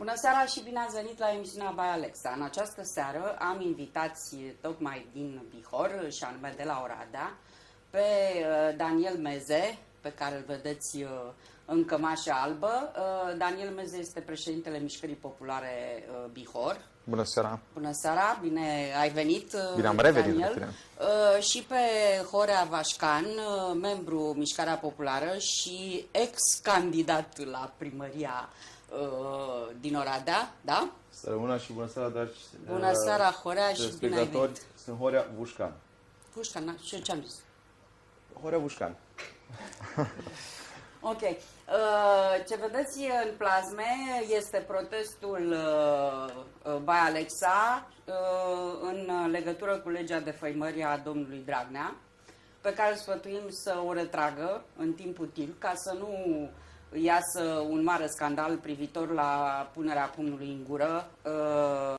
Bună seara și bine ați venit la emisiunea Baia Alexa. În această seară am invitați tocmai din Bihor, și anume de la Oradea, pe Daniel Meze, pe care îl vedeți în cămașă albă. Daniel Meze este președintele Mișcării Populare Bihor. Bună seara! Bună seara, bine ai venit, bine am revenit, Daniel. Și pe Horea Vașcan, membru Mișcarea Populară și ex-candidat la primăria din Oradea, da? Să rămână și bună seara, dragi Bună seara, Horea, și bine ai venit. Sunt Horea Vușcan. Vușcan, și ce am zis? Horea Vușcan. Ok. Ce vedeți în plasme este protestul Baia Alexa în legătură cu legea defăimării a domnului Dragnea, pe care îl sfătuim să o retragă în timp util, ca să nu iasă un mare scandal privitor la punerea pumnului în gură